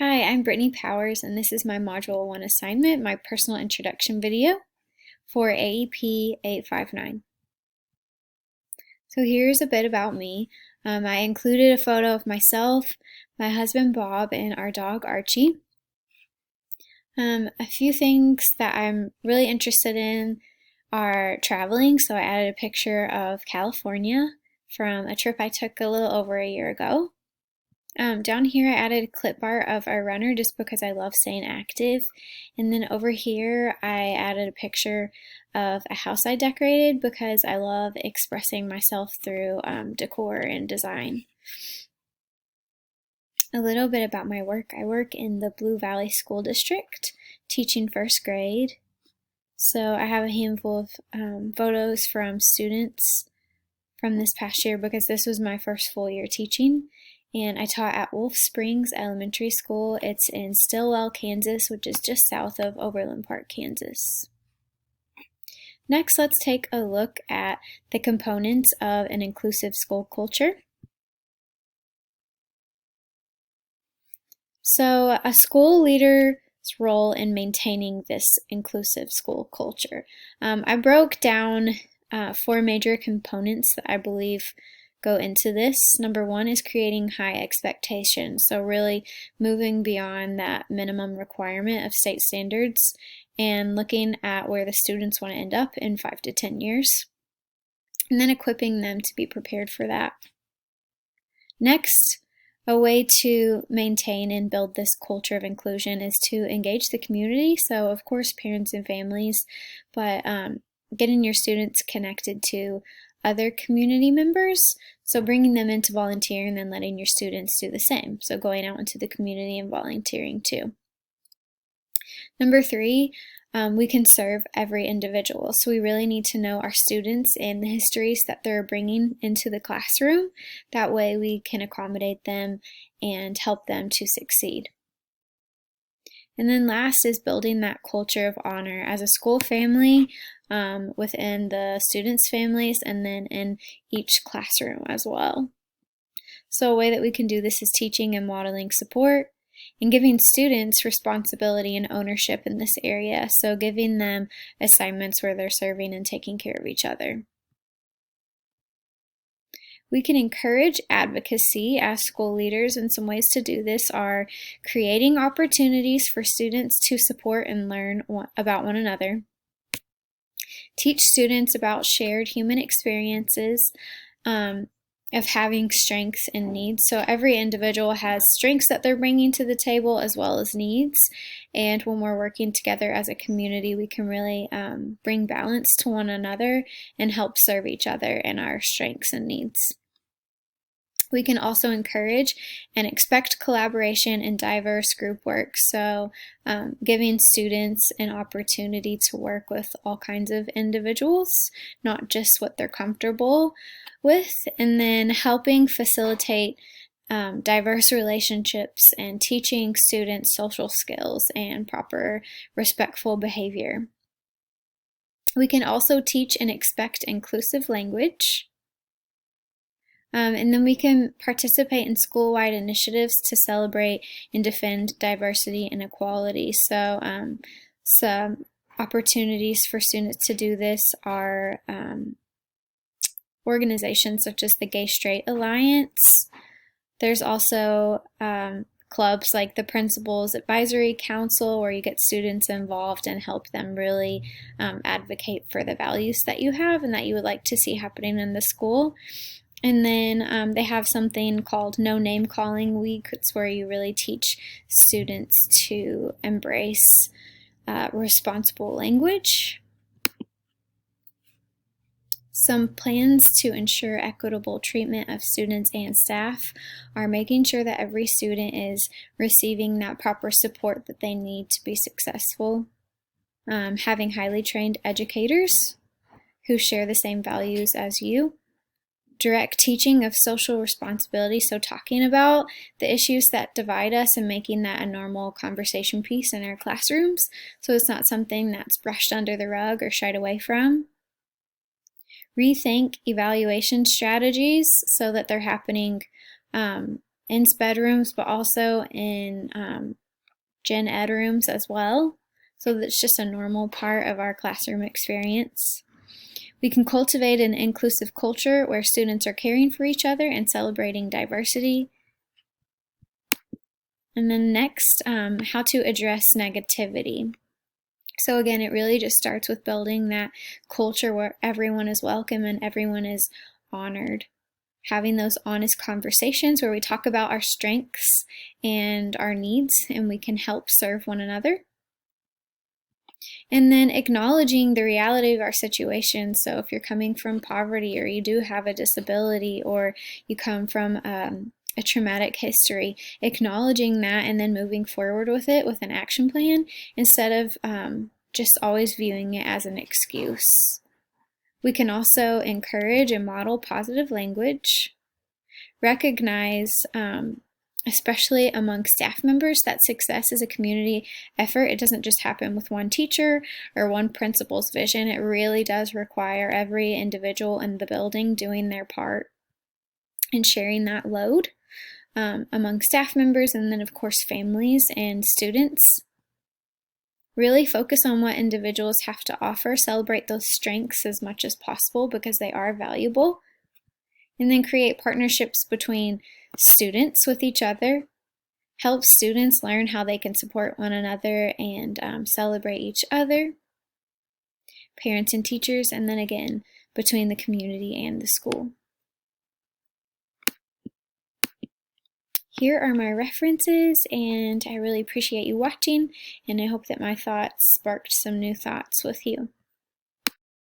Hi, I'm Brittany Powers, and this is my Module 1 assignment, my personal introduction video for AEP 859. So here's a bit about me. I included a photo of myself, my husband Bob, and our dog Archie. A few things that I'm really interested in are traveling, so I added a picture of California from a trip I took a little over a year ago. Down here I added a clip art of our runner just because I love staying active. And then over here I added a picture of a house I decorated because I love expressing myself through decor and design. A little bit about my work. I work in the Blue Valley School District teaching first grade. So I have a handful of photos from students from this past year because this was my first full year teaching. And I taught at Wolf Springs Elementary School. It's in Stillwell, Kansas, which is just south of Overland Park, Kansas. Next, let's take a look at the components of an inclusive school culture. So, a school leader's role in maintaining this inclusive school culture. I broke down 4 major components that I believe go into this. Number 1 is creating high expectations. So really moving beyond that minimum requirement of state standards and looking at where the students want to end up in 5 to 10 years. And then equipping them to be prepared for that. Next, a way to maintain and build this culture of inclusion is to engage the community. So of course parents and families, but getting your students connected to other community members, so bringing them into volunteering and then letting your students do the same. So going out into the community and volunteering too. Number 3, we can serve every individual. So we really need to know our students and the histories that they're bringing into the classroom. That way we can accommodate them and help them to succeed. And then last is building that culture of honor as a school family, within the students' families, and then in each classroom as well. So a way that we can do this is teaching and modeling support and giving students responsibility and ownership in this area. So giving them assignments where they're serving and taking care of each other. We can encourage advocacy as school leaders, and some ways to do this are creating opportunities for students to support and learn about one another. Teach students about shared human experiences of having strengths and needs. So every individual has strengths that they're bringing to the table as well as needs. And when we're working together as a community, we can really bring balance to one another and help serve each other in our strengths and needs. We can also encourage and expect collaboration in diverse group work. So giving students an opportunity to work with all kinds of individuals, not just what they're comfortable with, and then helping facilitate diverse relationships and teaching students social skills and proper respectful behavior. We can also teach and expect inclusive language. And then we can participate in school-wide initiatives to celebrate and defend diversity and equality. So some opportunities for students to do this are organizations such as the Gay Straight Alliance. There's also clubs like the Principals Advisory Council, where you get students involved and help them really advocate for the values that you have and that you would like to see happening in the school. And then they have something called No Name Calling Week. It's where you really teach students to embrace responsible language. Some plans to ensure equitable treatment of students and staff are making sure that every student is receiving that proper support that they need to be successful. Having highly trained educators who share the same values as you. Direct teaching of social responsibility, so talking about the issues that divide us and making that a normal conversation piece in our classrooms, so it's not something that's brushed under the rug or shied away from. Rethink evaluation strategies so that they're happening in SPED rooms, but also in Gen Ed rooms as well. So that's just a normal part of our classroom experience. We can cultivate an inclusive culture where students are caring for each other and celebrating diversity. And then next, how to address negativity. So again, it really just starts with building that culture where everyone is welcome and everyone is honored. Having those honest conversations where we talk about our strengths and our needs and we can help serve one another. And then acknowledging the reality of our situation. So if you're coming from poverty or you do have a disability or you come from a traumatic history, acknowledging that and then moving forward with it with an action plan instead of just always viewing it as an excuse. We can also encourage and model positive language, recognize, especially among staff members, that success is a community effort. It doesn't just happen with one teacher or one principal's vision. It really does require every individual in the building doing their part and sharing that load among staff members and then, of course, families and students. Really focus on what individuals have to offer, celebrate those strengths as much as possible because they are valuable, and then create partnerships between students with each other, help students learn how they can support one another and celebrate each other, parents and teachers, and then again, between the community and the school. Here are my references, and I really appreciate you watching, and I hope that my thoughts sparked some new thoughts with you.